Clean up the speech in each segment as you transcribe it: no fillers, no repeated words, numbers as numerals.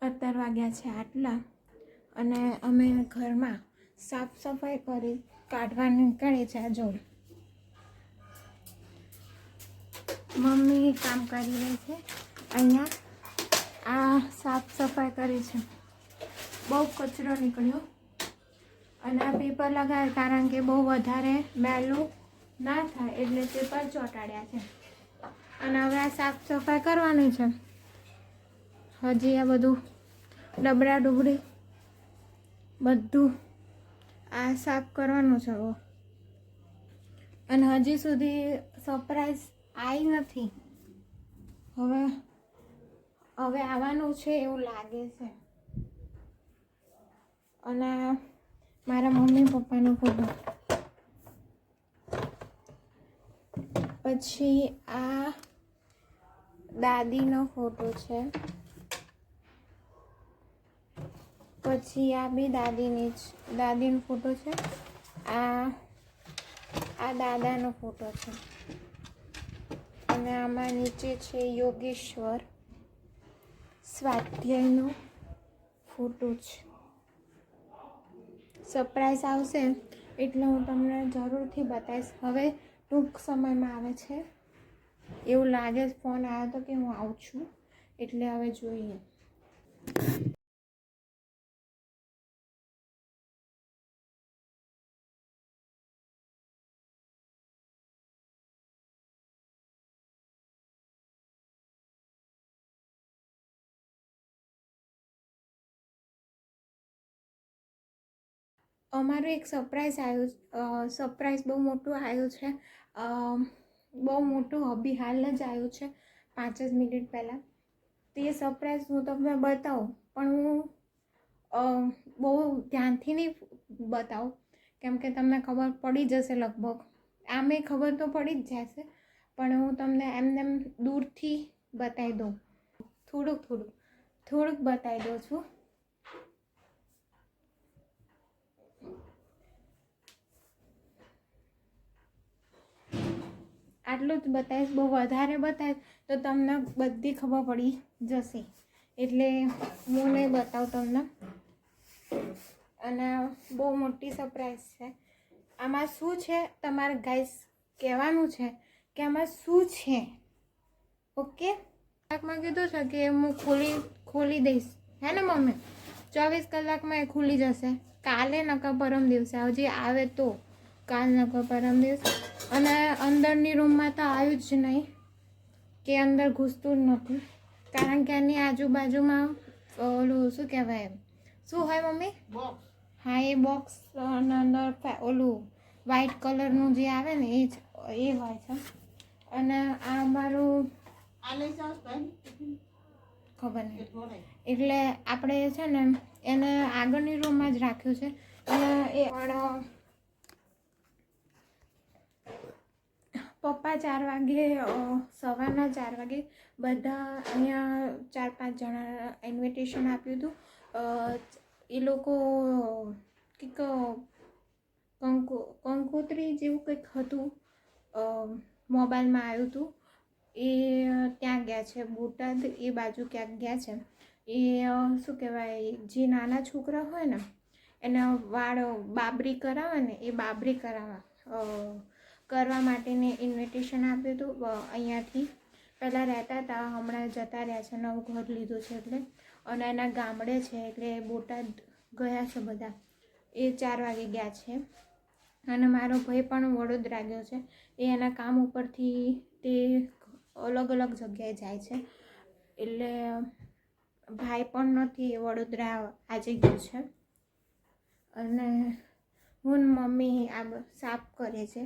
અત્યાર વાગ્યા છે આટલા અને અમે ઘરમાં સાફ સફાઈ કરી કાઢવા નીકળી છે. જો મમ્મી કામ કરી રહી છે. અહીંયા આ સાફ સફાઈ કરી છે. બહુ કચરો નીકળ્યો અને આ પેપર લગાવે કારણ કે બહુ વધારે મેલું ના થાય એટલે પેપર ચોંટાડ્યા છે. અને હવે આ સાફ સફાઈ કરવાની છે. હજી આ બધું ડબરા ડુબરી બધું આ સાફ કરવાનું છે. અને હજી સુધી સરપ્રાઈઝ આવી નથી. હવે આવવાનું છે એવું લાગે છે. અને મારા મમ્મી પપ્પાનો ફોટો, પછી આ દાદીનો ફોટો છે, પછી આ બી દાદીનો ફોટો છે. આ દાદાનો ફોટો છે અને આમાં નીચે છે યોગેશ્વર સ્વાધ્યાયનો ફોટો છે. સરપ્રાઈઝ આવશે એટલે હું તમને જરૂરથી બતાવીશ. હવે ટૂંક સમયમાં આવે છે એવું લાગે છે. ફોન આવ્યો તો કે હું આવું છું એટલે હવે જોઈએ. અમારું એક સરપ્રાઈઝ બહુ મોટું આવ્યું છે. બહુ મોટું હબી હાલ જ આવ્યું છે 5 જ મિનિટ પહેલાં. તે સરપ્રાઈઝ હું તમને બતાવું પણ હું બહુ ધ્યાનથી નહીં બતાવું કેમ કે તમને ખબર પડી જશે લગભગ. આમે ખબર તો પડી જ જશે પણ હું તમને એમને દૂરથી બતાવી દઉં. થોડુંક બતાવી દઉં છું. આટલું જ બતાવીશ. બહુ વધારે બતાવીશ તો તમને બધી ખબર પડી જશે એટલે હું નહીં બતાવું તમને. અને બહુ મોટી સરપ્રાઈઝ છે. આમાં શું છે તમારે ગાઈસ કહેવાનું છે કે આમાં શું છે. ઓકે, કલાકમાં કીધું છે કે હું ખોલી દઈશ. હે ને મમ્મી? 24 કલાકમાં એ ખુલી જશે. કાલે નકર પરમ દિવસે હજી આવે તો કાલ નકર પરમ દિવસે. અને અંદરની રૂમમાં તો આવ્યું જ નહીં કે અંદર ઘૂસતું જ નથી કારણ કે એની આજુબાજુમાં ઓલું શું કહેવાય, શું હોય મમ્મી? હા, એ બોક્સ અંદર ઓલું વ્હાઈટ કલરનું જે આવે ને એ હોય છે. અને આ અમારું ખબર નહીં એટલે આપણે છે ને એને આગળની રૂમમાં જ રાખ્યું છે. અને એ પણ પપ્પા 4 વાગે સવારના 4 વાગે બધા અહીંયા 4-5 જણા ઇન્વિટેશન આપ્યું હતું. એ લોકો કંઈક કંકોત્રી જેવું કંઈક હતું મોબાઈલમાં આવ્યું હતું. એ ત્યાં ગયા છે બોટાદ એ બાજુ ક્યાંક ગયા છે. એ શું કહેવાય, જે નાના છોકરા હોય ને એના વાળ બાબરી કરાવે ને એ બાબરી કરવા માટેને ઇન્વિટેશન આપ્યું હતું. અહીંયાથી પહેલાં રહેતા હતા, હમણાં જતા રહ્યા છે, નવું ઘર લીધું છે એટલે. અને એના ગામડે છે એટલે બોટાદ ગયા છે બધા. એ 4 વાગે ગયા છે. અને મારો ભાઈ પણ વડોદરા ગયો છે. એ એના કામ ઉપરથી તે અલગ જગ્યાએ જાય છે એટલે ભાઈ પણ નથી, એ વડોદરા આજે ગયો છે. અને હું મમ્મી આ સાફ કરે છે.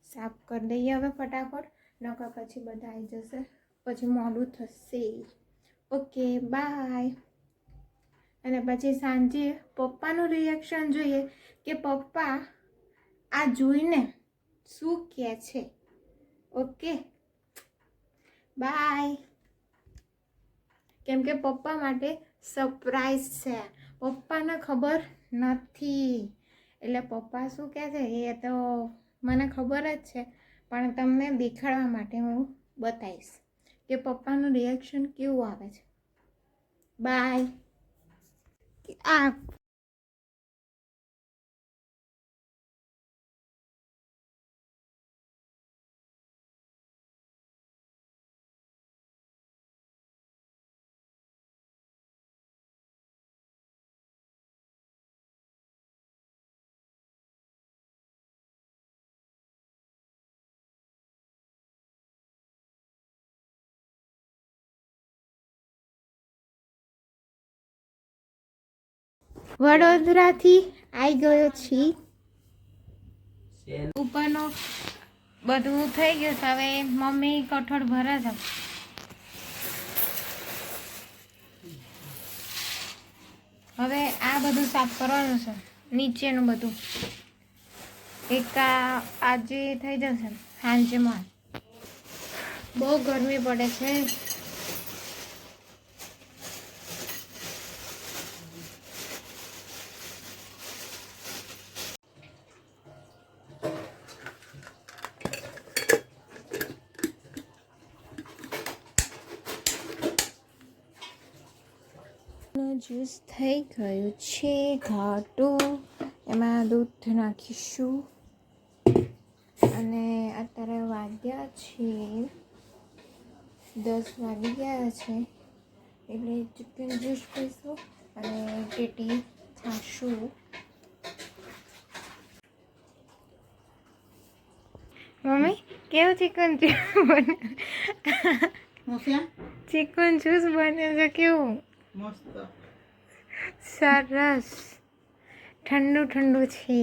સાફ કરી દઈએ હવે ફટાફટ, નકર પછી બધા આવી જશે પછી મોડું થશે. Okay bye. અને પછી સાંજે પપ્પાનું રિએક્શન જોઈએ કે પપ્પા આ જોઈને શું કહે છે. Okay bye. કેમ કે પપ્પા માટે સરપ્રાઈઝ છે, પપ્પાને ખબર નથી એટલે પપ્પા શું કહે છે એ તો મને ખબર જ છે પણ તમને દેખાડવા માટે હું બતાવીશ કે પપ્પાનું રિએક્શન કેવું આવે છે. બાય. આ વડોદરાથી આવી ગયો છી. ઉપરનું બધું થઈ ગયું છે. હવે મમ્મી કઠોળ ભરે છે. હવે આ બધું સાફ કરવાનું છે, નીચેનું બધું. એક આજે થઈ જશે સાંજમાં. બહુ ગરમી પડે છે. જ્યુસ થઈ ગયું છે ઘાટું. એમાં દૂધ નાખીશું. અને અત્યારે વાગ્યા છે 10 વાગી ગયા છે. એટલે ચિકન જ્યુસ પીશું અને ટેટી ખાશું. મમ્મી કેવું ચિકન જ્યુસ બને? ચિકન જ્યુસ બને છે કેવું? મસ્ત સરસ ઠંડુ ઠંડુ છે.